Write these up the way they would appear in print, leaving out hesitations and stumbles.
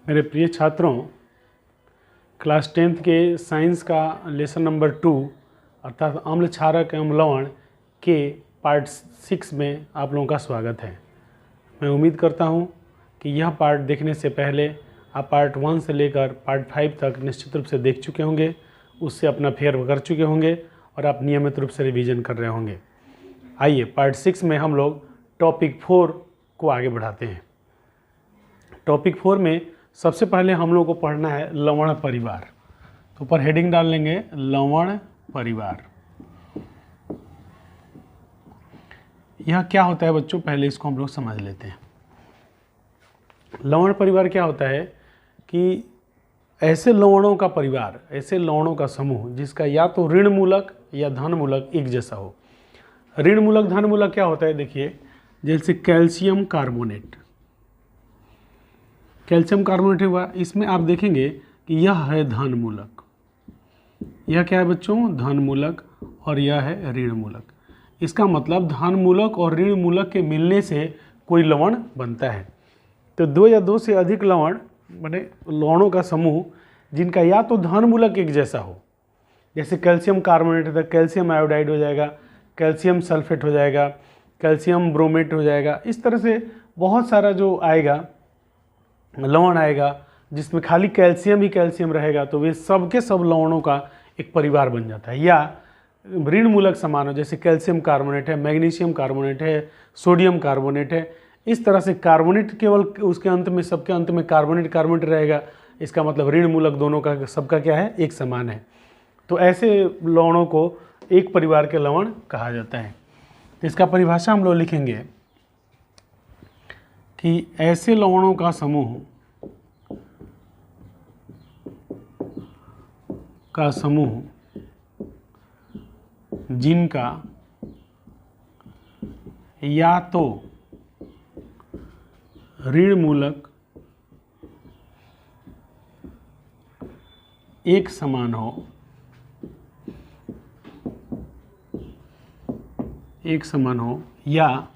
मेरे प्रिय छात्रों, क्लास 10th के साइंस का लेसन नंबर 2 अर्थात अम्ल क्षारक एवं लवण के पार्ट 6 में आप लोगों का स्वागत है। मैं उम्मीद करता हूं कि यह पार्ट देखने से पहले आप पार्ट 1 से लेकर पार्ट 5 तक निश्चित रूप से देख चुके होंगे, उससे अपना फेर कर चुके होंगे और आप नियमित रूप से रिवीजन कर रहे होंगे। आइए पार्ट 6 में हम लोग टॉपिक 4 को आगे बढ़ाते हैं। टॉपिक 4 में सबसे पहले हम लोग को पढ़ना है लवण परिवार। तो ऊपर हेडिंग डाल लेंगे लवण परिवार। यह क्या होता है बच्चों, पहले इसको हम लोग समझ लेते हैं। लवण परिवार क्या होता है कि ऐसे लवणों का परिवार, ऐसे लवणों का समूह जिसका या तो ऋण मूलक या धन मूलक एक जैसा हो। ऋण मूलक धन मूलक क्या होता है, देखिए जैसे कैल्शियम कार्बोनेट। कैल्शियम कार्बोनेट हुआ, इसमें आप देखेंगे कि यह है धन मूलक। यह क्या है बच्चों, धन मूलक, और यह है ऋण मूलक। इसका मतलब धन मूलक और ऋण मूलक के मिलने से कोई लवण बनता है। तो दो या दो से अधिक लवण माने लवणों का समूह जिनका या तो धन मूलक एक जैसा हो, जैसे कैल्शियम कार्बोनेट है तो कैल्शियम आयोडाइड हो जाएगा, कैल्शियम सल्फेट हो जाएगा, कैल्शियम ब्रोमेट हो जाएगा। इस तरह से बहुत सारा जो आएगा लवण आएगा जिसमें खाली कैल्शियम ही कैल्शियम रहेगा, तो वे सब के सब लवणों का एक परिवार बन जाता है। या ऋण मूलक समान हो, जैसे कैल्शियम कार्बोनेट है, मैग्नीशियम कार्बोनेट है, सोडियम कार्बोनेट है। इस तरह से कार्बोनेट केवल उसके अंत में, सबके अंत में कार्बोनेट कार्बोनेट रहेगा। इसका मतलब ऋण मूलक दोनों का सबका क्या है, एक समान है। तो ऐसे लवणों को एक परिवार के लवण कहा जाता है। तो इसका परिभाषा हम लोग लिखेंगे कि ऐसे लवणों का समूह जिनका या तो ऋण मूलक एक समान हो या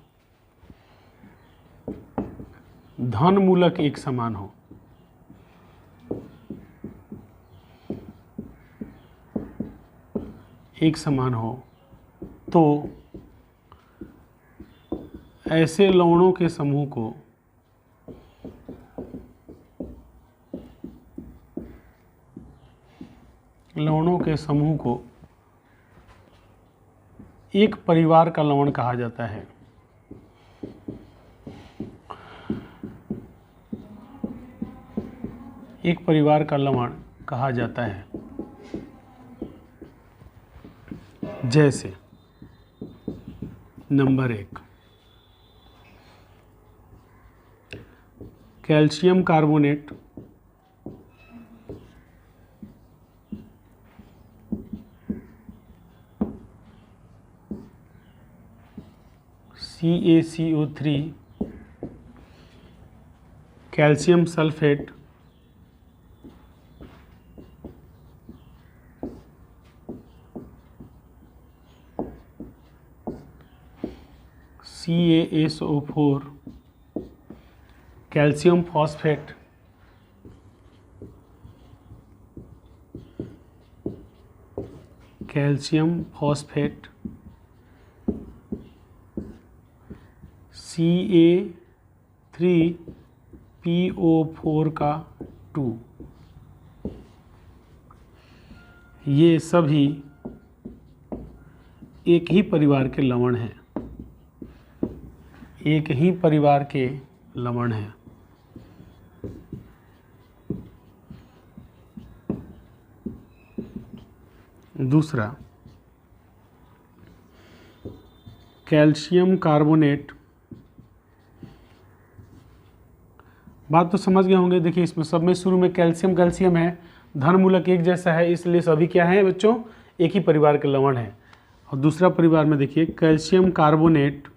धन मूलक एक समान हो। तो ऐसे लवणों के समूह को एक परिवार का लवण कहा जाता है। एक परिवार का लवण कहा जाता है। जैसे number 1 calcium carbonate, CaCO3, calcium sulphate, CaSO4, calcium phosphate, Ca3PO4 का 2, ये सभी एक ही परिवार के लवण हैं। एक ही परिवार के लवण हैं। दूसरा कैल्शियम कार्बोनेट, बात तो समझ गए होंगे। देखिए इसमें सब में शुरू में कैल्शियम कैल्शियम है, धन मूलक एक जैसा है, इसलिए सभी क्या है बच्चों, एक ही परिवार के लवण है। और दूसरा परिवार में देखिए calcium carbonate,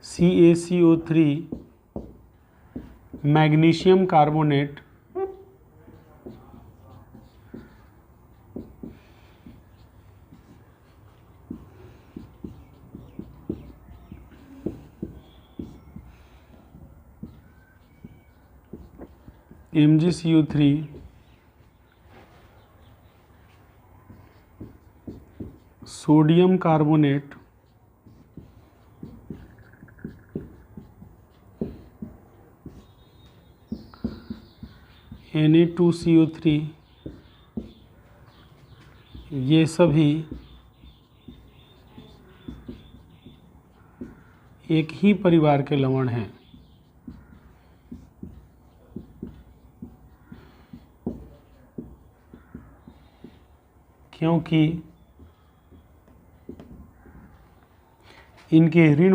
CaCO3, magnesium carbonate, MgCO3 sodium carbonate Na2CO3 ये सभी एक ही परिवार के लवण हैं। क्योंकि इनके ऋण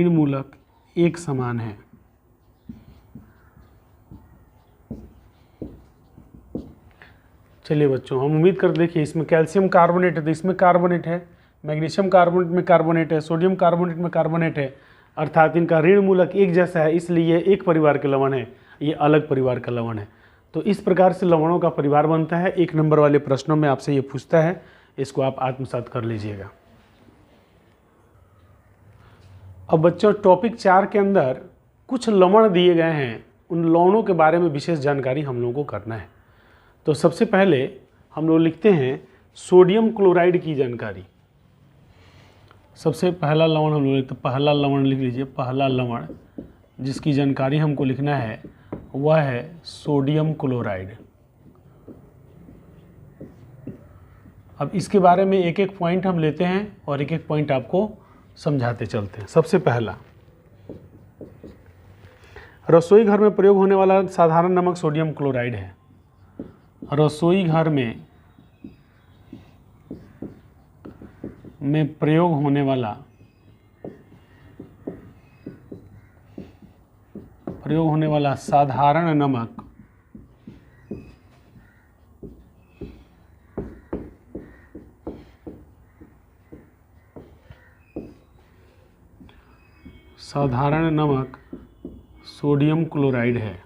मूलक एक समान है। चलिए बच्चों, हम उम्मीद कर देखिए इसमें कैल्शियम कार्बोनेट है तो इसमें कार्बोनेट है, मैग्नीशियम कार्बोनेट में कार्बोनेट है, सोडियम कार्बोनेट में कार्बोनेट है, अर्थात इनका ऋण मूलक एक जैसा है, इसलिए एक परिवार के लवण है, ये अलग परिवार का लवण है। तो इस प्रकार से लवणों का परिवार बनता है। 1 नंबर वाले प्रश्नों में आपसे ये पूछता है, इसको आप आत्मसात कर लीजिएगा। अब बच्चों टॉपिक 4 के अंदर कुछ लवण दिए गए हैं, उन लवणों के बारे में विशेष जानकारी हम लोगों को करना है। तो सबसे पहले हम लोग लिखते हैं सोडियम क्लोराइड की जानकारी। सबसे पहला लवण हम लोग लिखते, पहला लवण लिख लीजिए। पहला लवण जिसकी जानकारी हमको लिखना है वह है सोडियम क्लोराइड। अब इसके बारे में एक एक पॉइंट हम लेते हैं और एक एक पॉइंट आपको समझाते चलते हैं। सबसे पहला, रसोई घर में प्रयोग होने वाला साधारण नमक सोडियम क्लोराइड है। रसोई घर में प्रयोग होने वाला साधारण नमक सोडियम क्लोराइड है।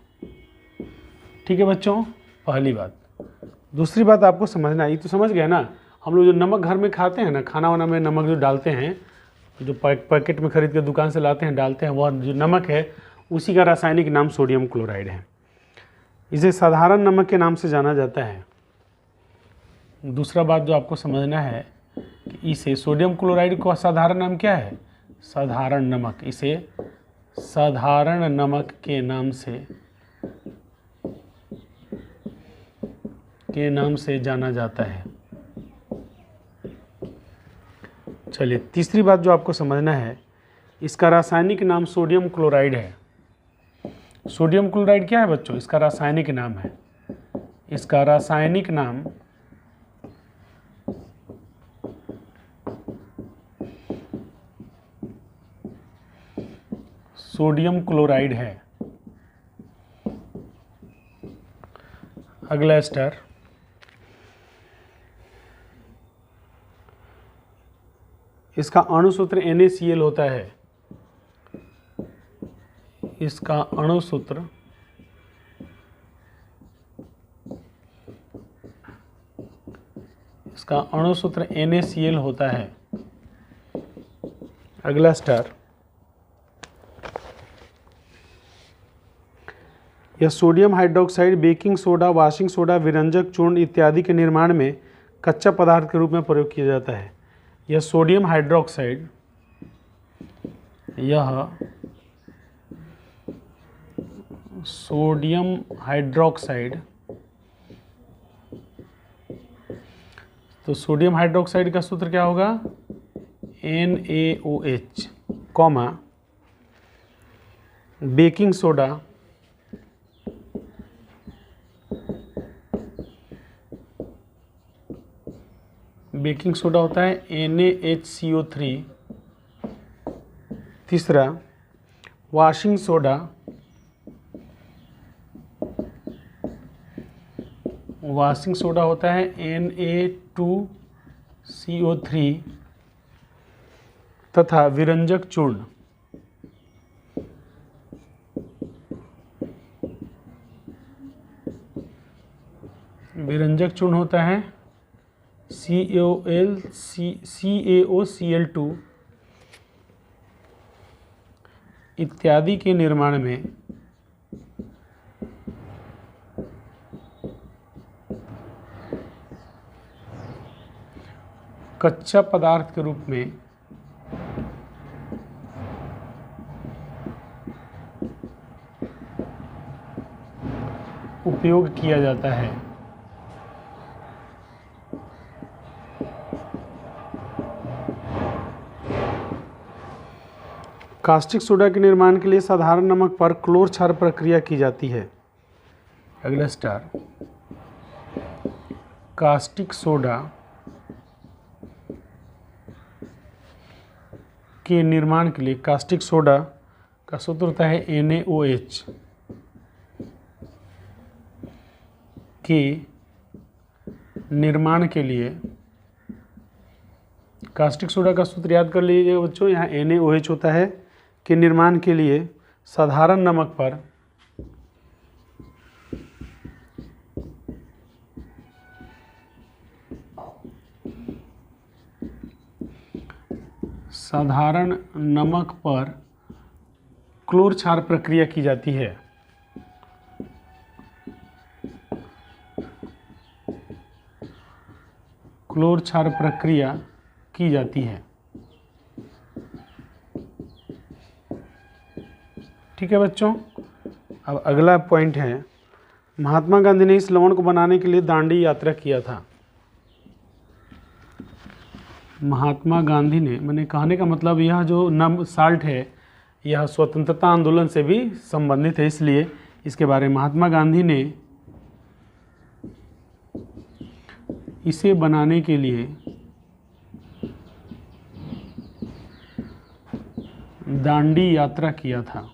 ठीक है बच्चों, पहली बात। दूसरी बात आपको समझना, ये तो समझ गए ना, हम लोग जो नमक घर में खाते हैं ना, खाना वाना में नमक जो डालते हैं, जो पैकेट में खरीद के दुकान से लाते हैं डालते हैं, वह जो नमक है उसी का रासायनिक नाम सोडियम क्लोराइड है। इसे साधारण नमक के नाम से जाना जाता है। दूसरा बात जो आपको समझना है कि इसे सोडियम क्लोराइड का साधारण नाम क्या है? साधारण नमक। इसे साधारण नमक के नाम से जाना जाता है। चलिए, तीसरी बात जो आपको समझना है, इसका रासायनिक नाम सोडियम क्लोराइड है। सोडियम क्लोराइड क्या है बच्चों? इसका रासायनिक नाम है। इसका रासायनिक नाम सोडियम क्लोराइड है। अगला स्टार, इसका अणुसूत्र NaCl होता है। इसका अणुसूत्र NaCl होता है। अगला स्टार, यह sodium hydroxide, baking soda, washing soda, विरंजक चूर्ण इत्यादि के निर्माण में कच्चा पदार्थ के रूप में प्रयोग किया जाता है। यह सोडियम हाइड्रोक्साइड तो सोडियम हाइड्रोक्साइड का सूत्र क्या होगा? NaOH, कॉमा बेकिंग सोडा होता है NaHCO3। तीसरा, वॉशिंग सोडा होता है Na2CO3 तथा विरंजक चूर्ण होता है CaOCl2 इत्यादि के निर्माण में कच्चा पदार्थ के रूप में उपयोग किया जाता है। कास्टिक सोडा के निर्माण के लिए साधारण नमक पर क्लोर क्षार प्रक्रिया की जाती है। अगला स्टार, कास्टिक सोडा के निर्माण के लिए, कास्टिक सोडा का सूत्र होता है NaOH, के निर्माण के लिए कास्टिक सोडा का सूत्र याद कर लीजिएगा बच्चों, यहाँ NaOH होता है। के निर्माण के लिए साधारण नमक पर क्लोर क्षार प्रक्रिया की जाती है। क्लोर क्षार प्रक्रिया की जाती है। ठीक है बच्चों। अब अगला पॉइंट है, महात्मा गांधी ने इस लवण को बनाने के लिए दांडी यात्रा किया था। महात्मा गांधी ने, मैंने कहने का मतलब यह जो नम साल्ट है यह स्वतंत्रता आंदोलन से भी संबंधित है, इसलिए इसके बारे में महात्मा गांधी ने इसे बनाने के लिए दांडी यात्रा किया था।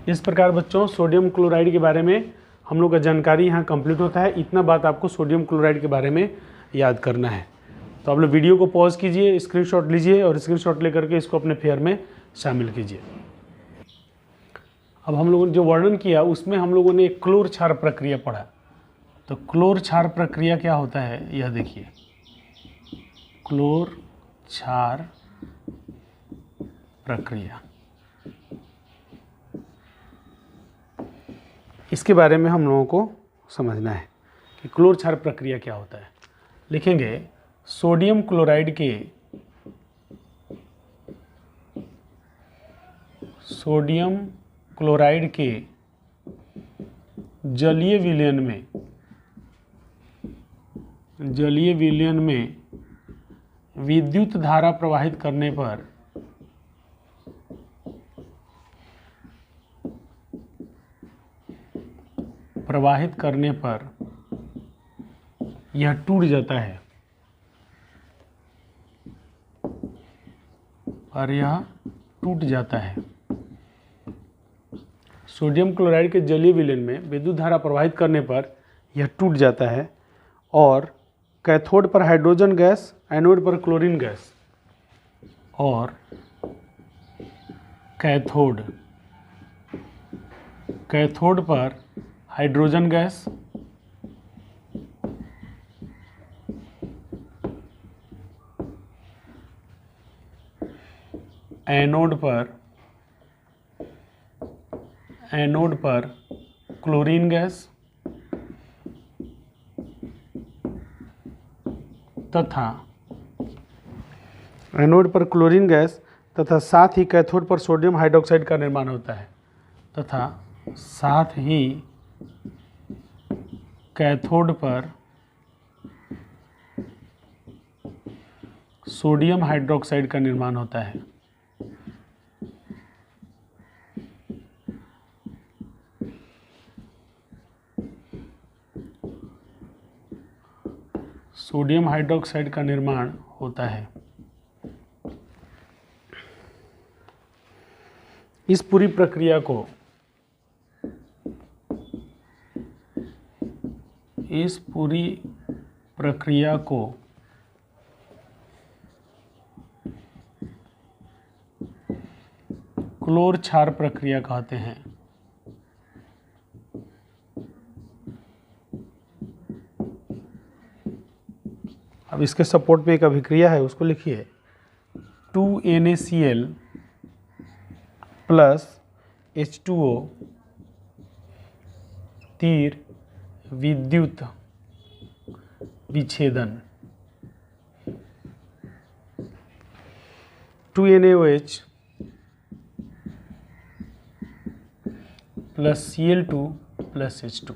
इस प्रकार बच्चों सोडियम क्लोराइड के बारे में हम लोग का जानकारी यहाँ कंप्लीट होता है। इतना बात आपको सोडियम क्लोराइड के बारे में याद करना है। तो आप लोग वीडियो को पॉज कीजिए, स्क्रीनशॉट लीजिए और स्क्रीनशॉट लेकर के इसको अपने फेयर में शामिल कीजिए। अब हम लोगों ने जो वर्णन किया उसमें हम लोगों ने क्लोर क्षार प्रक्रिया पढ़ा। तो क्लोर क्षार प्रक्रिया क्या होता है यह देखिए, क्लोर क्षार प्रक्रिया, इसके बारे में हम लोगों को समझना है कि क्लोर क्षार प्रक्रिया क्या होता है। लिखेंगे सोडियम क्लोराइड के जलीय विलयन में विद्युत धारा प्रवाहित करने पर यह टूट जाता है सोडियम क्लोराइड के जलीय विलयन में विद्युत धारा प्रवाहित करने पर यह टूट जाता है और कैथोड पर हाइड्रोजन गैस, एनोड पर क्लोरीन गैस, और कैथोड पर हाइड्रोजन गैस, एनोड पर क्लोरीन गैस तथा साथ ही कैथोड पर सोडियम हाइड्रोक्साइड का निर्माण होता है कैथोड पर सोडियम हाइड्रोक्साइड का निर्माण होता है। सोडियम हाइड्रोक्साइड का निर्माण होता है। इस पूरी प्रक्रिया को क्लोर क्षार प्रक्रिया कहते हैं। अब इसके सपोर्ट में एक अभिक्रिया है, उसको लिखिए 2NaCl प्लस H2O तीर विद्युत विच्छेदन 2NaOH plus Cl2 plus H2।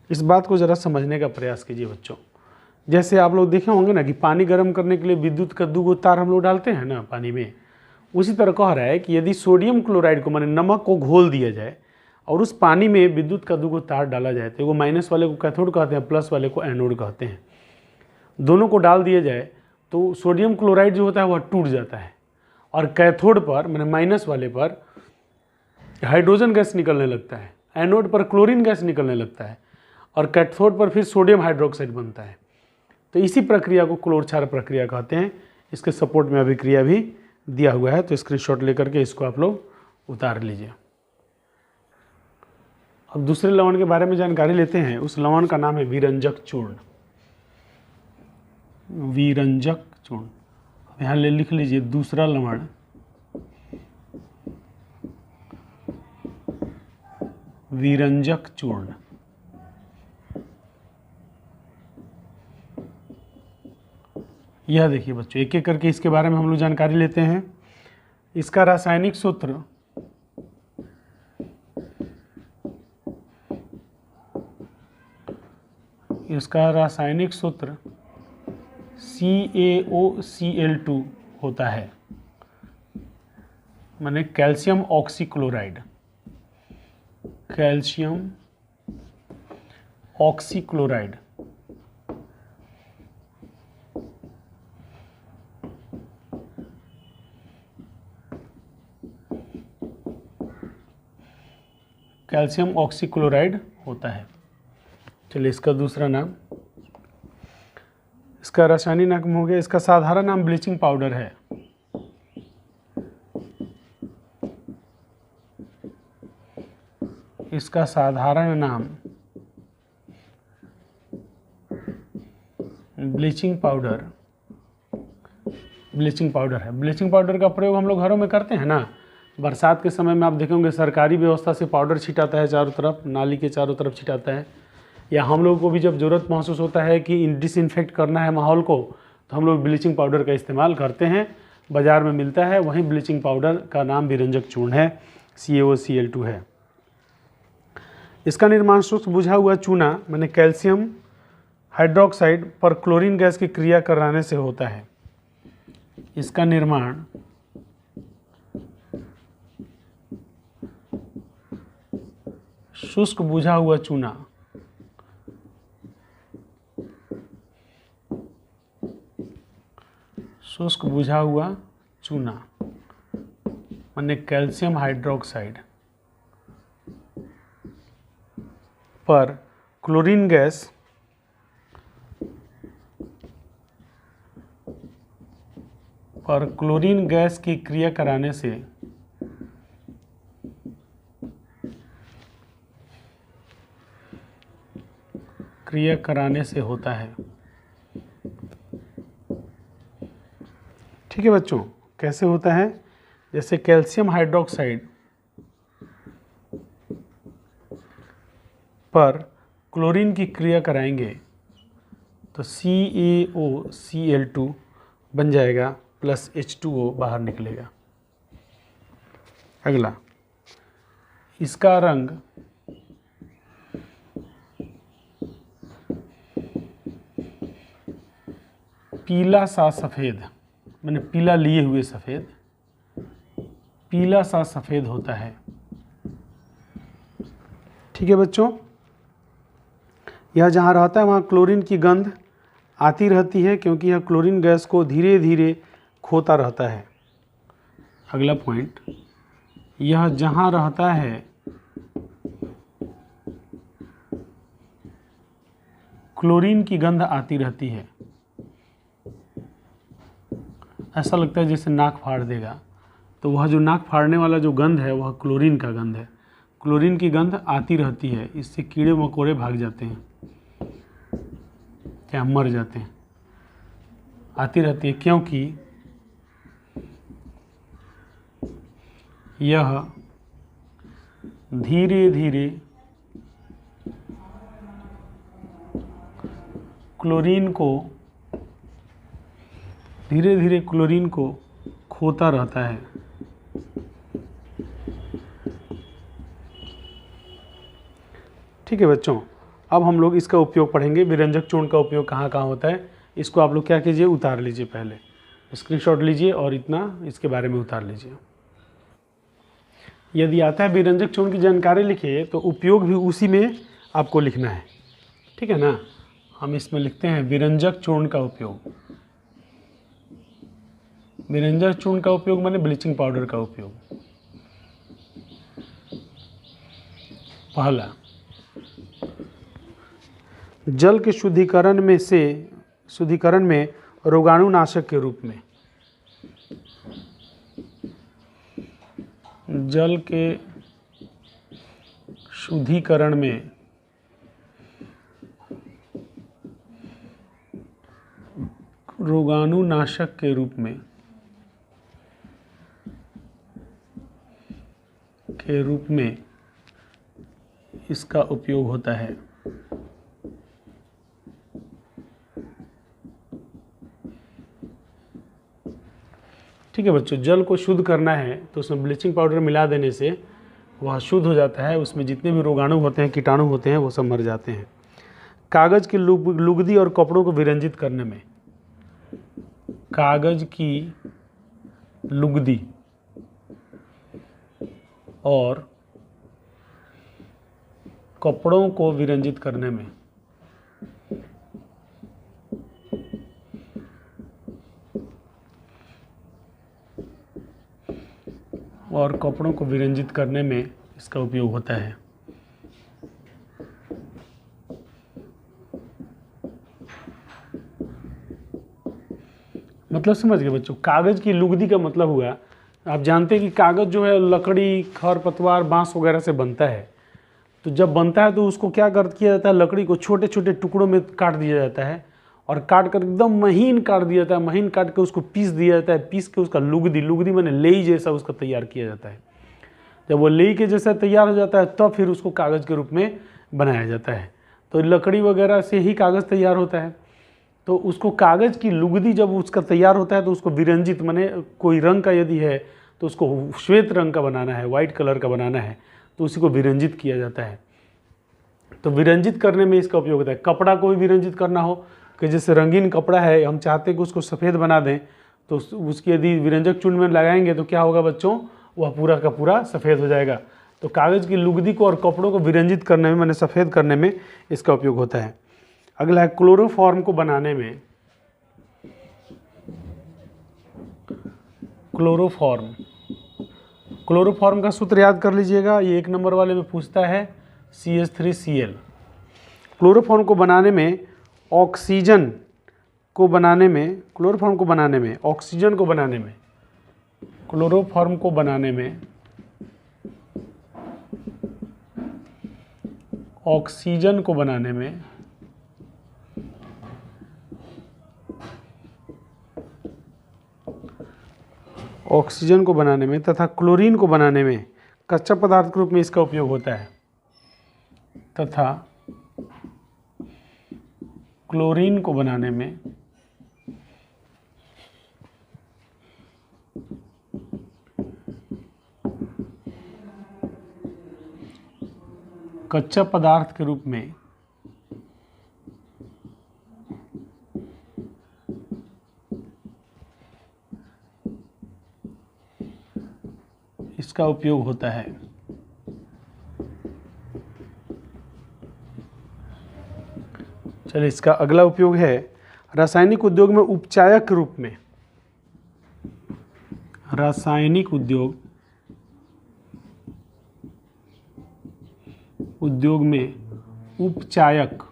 इस बात को ज़रा समझने का प्रयास कीजिए बच्चों। जैसे आप लोग देखे होंगे ना कि पानी गर्म करने के लिए विद्युत का 2 तार हम लोग डालते हैं ना पानी में, उसी तरह कह रहा है कि यदि सोडियम क्लोराइड को माने नमक को घोल दिया जाए और उस पानी में विद्युत का 2 तार डाला जाए, तो वो माइनस वाले को कैथोड कहते हैं, प्लस वाले को एनोड कहते हैं। दोनों को डाल दिया जाए तो सोडियम क्लोराइड जो होता है वह टूट जाता है और कैथोड पर माने माइनस वाले पर हाइड्रोजन गैस निकलने लगता है, एनोड पर क्लोरीन गैस निकलने लगता है और कैथोड पर फिर सोडियम हाइड्रोक्साइड बनता है। तो इसी प्रक्रिया को क्लोर क्षार प्रक्रिया कहते हैं। इसके सपोर्ट में अभिक्रिया भी दिया हुआ है, तो स्क्रीनशॉट लेकर के इसको आप लोग उतार लीजिए। अब दूसरे लवण के बारे में जानकारी लेते हैं। उस लवण का नाम है विरंजक चूर्ण। विरंजक चूर्ण, अब यहाँ लिख लीजिए दूसरा लवण विरंजक चूर्ण। यह देखिए बच्चों, एक एक करके इसके बारे में हम लोग जानकारी लेते हैं। इसका रासायनिक सूत्र CaOCl2 होता है, माने calcium oxychloride. Calcium oxychloride calcium oxychloride होता है। चलिए इसका दूसरा नाम, इसका रासायनिक नाम हो गया, इसका साधारण नाम ब्लीचिंग पाउडर है। इसका साधारण नाम ब्लीचिंग पाउडर है। ब्लीचिंग पाउडर का प्रयोग हम लोग घरों में करते हैं ना। बरसात के समय में आप देखेंगे सरकारी व्यवस्था से पाउडर छिटाता है चारों तरफ, नाली के चारों तरफ छिटाता है। या हम लोगों को भी जब ज़रूरत महसूस होता है कि डिसइंफेक्ट करना है माहौल को, तो हम लोग ब्लीचिंग पाउडर का इस्तेमाल करते हैं। बाज़ार में मिलता है, वहीं ब्लीचिंग पाउडर का नाम विरंजक चूर्ण है, CaOCl2 है। इसका निर्माण शुष्क बुझा हुआ चूना माने कैल्शियम हाइड्रोक्साइड पर क्लोरीन गैस की क्रिया कराने से होता है। इसका निर्माण शुष्क बुझा हुआ चूना माने कैल्शियम हाइड्रोक्साइड पर क्लोरीन गैस की क्रिया कराने से होता है। ठीक है बच्चों, कैसे होता है? जैसे कैल्शियम हाइड्रोक्साइड पर क्लोरीन की क्रिया कराएंगे तो CaOCl2 बन जाएगा प्लस H2O बाहर निकलेगा। अगला, इसका रंग पीला सा सफ़ेद, मैंने पीला लिए हुए सफ़ेद, पीला सा सफ़ेद होता है। ठीक है बच्चों, यह जहाँ रहता है वहाँ क्लोरीन की गंध आती रहती है, क्योंकि यह क्लोरीन गैस को धीरे धीरे खोता रहता है। अगला पॉइंट, यह जहाँ रहता है क्लोरीन की गंध आती रहती है। ऐसा लगता है जैसे नाक फाड़ देगा, तो वह जो नाक फाड़ने वाला जो गंध है वह क्लोरीन का गंध है। क्लोरीन की गंध आती रहती है, इससे कीड़े मकोड़े भाग जाते हैं, क्या मर जाते हैं। आती रहती है, क्योंकि यह धीरे धीरे क्लोरीन को खोता रहता है। ठीक है बच्चों, अब हम लोग इसका उपयोग पढ़ेंगे। विरंजक चूर्ण का उपयोग कहाँ कहाँ होता है, इसको आप लोग क्या कीजिए, उतार लीजिए, पहले स्क्रीनशॉट लीजिए और इतना इसके बारे में उतार लीजिए। यदि आता है विरंजक चूर्ण की जानकारी लिखिए तो उपयोग भी उसी में आपको लिखना है। ठीक है ना, हम इसमें लिखते हैं विरंजक चूर्ण का उपयोग। विरंजक चूर्ण का उपयोग माने ब्लीचिंग पाउडर का उपयोग। पहला, जल के शुद्धिकरण में रोगाणुनाशक के रूप में। जल के शुद्धिकरण में रोगाणुनाशक के रूप में इसका उपयोग होता है। ठीक है बच्चों, जल को शुद्ध करना है तो उसमें ब्लीचिंग पाउडर मिला देने से वह शुद्ध हो जाता है, उसमें जितने भी रोगाणु होते हैं, कीटाणु होते हैं, वो सब मर जाते हैं। कागज़ की लुगदी और कपड़ों को विरंजित करने में, कागज़ की लुगदी और कपड़ों को विरंजित करने में, इसका उपयोग होता है। मतलब समझ गए बच्चों, कागज़ की लुगदी का मतलब हुआ, आप जानते हैं कि कागज़ जो है लकड़ी, खरपतवार, बांस वगैरह से बनता है। तो जब बनता है तो उसको क्या किया जाता है, लकड़ी को छोटे छोटे टुकड़ों में काट दिया जाता है और काट कर एकदम महीन काट दिया जाता है। महीन काट के उसको पीस दिया जाता है, पीस के उसका लुगदी माने लेई जैसा उसका तैयार किया जाता है। जब वो लेई के जैसा तैयार हो जाता है तब फिर उसको कागज़ के रूप में बनाया जाता है। तो लकड़ी वगैरह से ही कागज़ तैयार होता है। तो उसको कागज़ की लुगदी जब उसका तैयार होता है तो उसको विरंजित माने कोई रंग का यदि है तो उसको श्वेत रंग का बनाना है, वाइट कलर का बनाना है, तो उसी को विरंजित किया जाता है। तो विरंजित करने में इसका उपयोग होता है। कपड़ा को भी विरंजित करना हो कि जैसे रंगीन कपड़ा है, हम चाहते हैं कि उसको सफ़ेद बना दें, तो उसकी यदि विरंजक चूर्ण में लगाएंगे तो क्या होगा बच्चों, वह पूरा का पूरा सफ़ेद हो जाएगा। तो कागज़ की लुगदी को और कपड़ों को विरंजित करने में माने सफ़ेद करने में इसका उपयोग होता है। अगला है क्लोरोफॉर्म को बनाने में। क्लोरोफॉर्म का सूत्र याद कर लीजिएगा, ये 1 नंबर वाले में पूछता है, CH3Cl। क्लोरोफॉर्म को बनाने में ऑक्सीजन को बनाने में तथा क्लोरीन को बनाने में कच्चा पदार्थ के रूप में इसका उपयोग होता है। कच्चा पदार्थ के रूप में इसका उपयोग होता है। चलिए, इसका अगला उपयोग है रासायनिक उद्योग में उपचायक के रूप में। रासायनिक उद्योग में उपचायक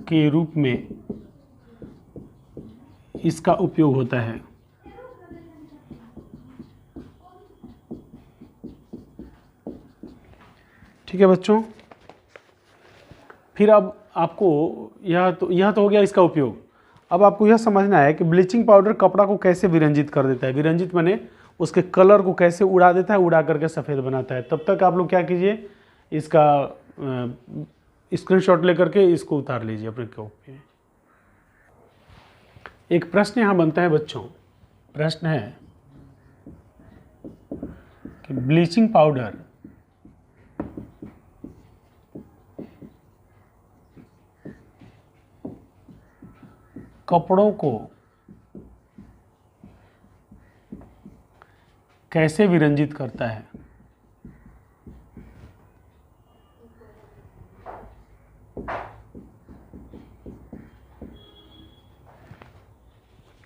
के रूप में इसका उपयोग होता है। ठीक है बच्चों, फिर अब आपको यह तो हो गया इसका उपयोग। अब आपको यह समझना है कि ब्लीचिंग पाउडर कपड़ा को कैसे विरंजित कर देता है। विरंजित माने उसके कलर को कैसे उड़ा देता है, उड़ा करके सफ़ेद बनाता है। तब तक आप लोग क्या कीजिए, इसका स्क्रीनशॉट लेकर के इसको उतार लीजिए अपने कॉपी में। एक प्रश्न यहाँ बनता है बच्चों, प्रश्न है कि ब्लीचिंग पाउडर कपड़ों को कैसे विरंजित करता है।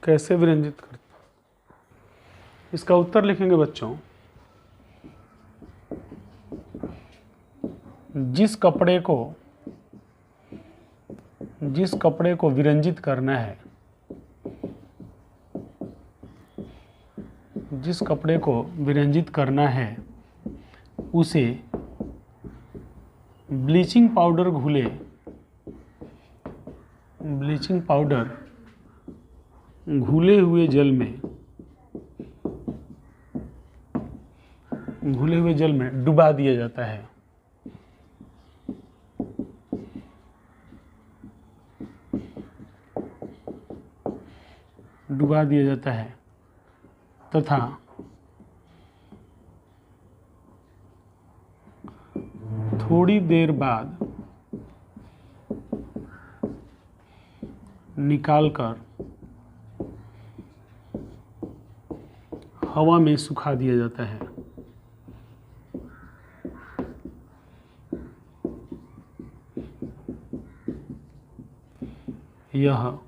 कैसे विरंजित करता है, इसका उत्तर लिखेंगे बच्चों। जिस कपड़े को विरंजित करना है, जिस कपड़े को विरंजित करना है उसे ब्लीचिंग पाउडर घुले हुए जल में डुबा दिया जाता है। तथा थोड़ी देर बाद निकालकर हवा में सुखा दिया जाता है। यह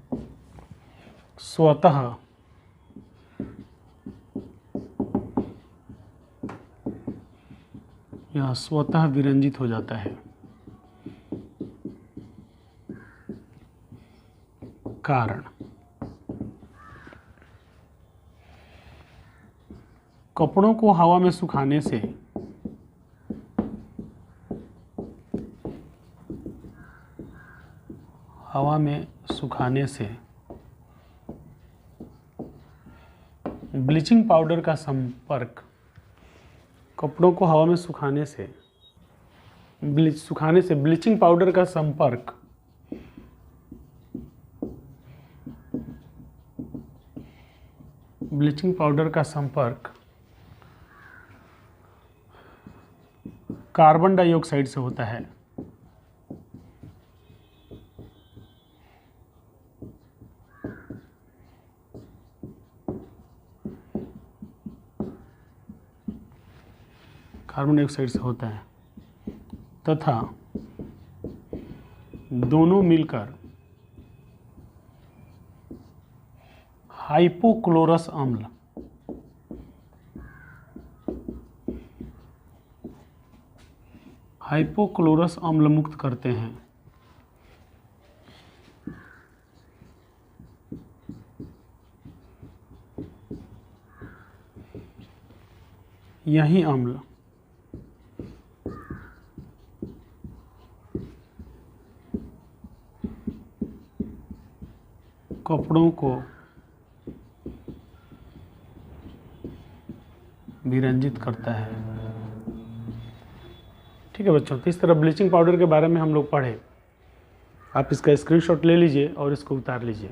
स्वतः विरंजित हो जाता है। कारण कपड़ों को हवा में सुखाने से ब्लीचिंग पाउडर का संपर्क, कपड़ों को हवा में सुखाने से ब्लीचिंग पाउडर का संपर्क कार्बन डाइऑक्साइड से होता है। तथा दोनों मिलकर हाइपोक्लोरस अम्ल मुक्त करते हैं। यही अम्ल कपड़ों को विरंजित करता है। ठीक है बच्चों, तो इस तरह ब्लीचिंग पाउडर के बारे में हम लोग पढ़े। आप इसका स्क्रीनशॉट ले लीजिए और इसको उतार लीजिए।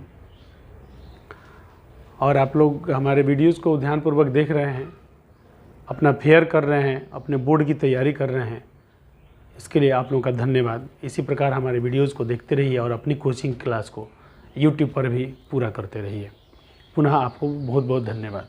और आप लोग हमारे वीडियोस को ध्यानपूर्वक देख रहे हैं, अपना फेयर कर रहे हैं, अपने बोर्ड की तैयारी कर रहे हैं, इसके लिए आप लोगों का धन्यवाद। इसी प्रकार हमारे वीडियोस को देखते रहिए और अपनी कोचिंग क्लास को YouTube पर भी पूरा करते रहिए। पुनः आपको बहुत बहुत धन्यवाद।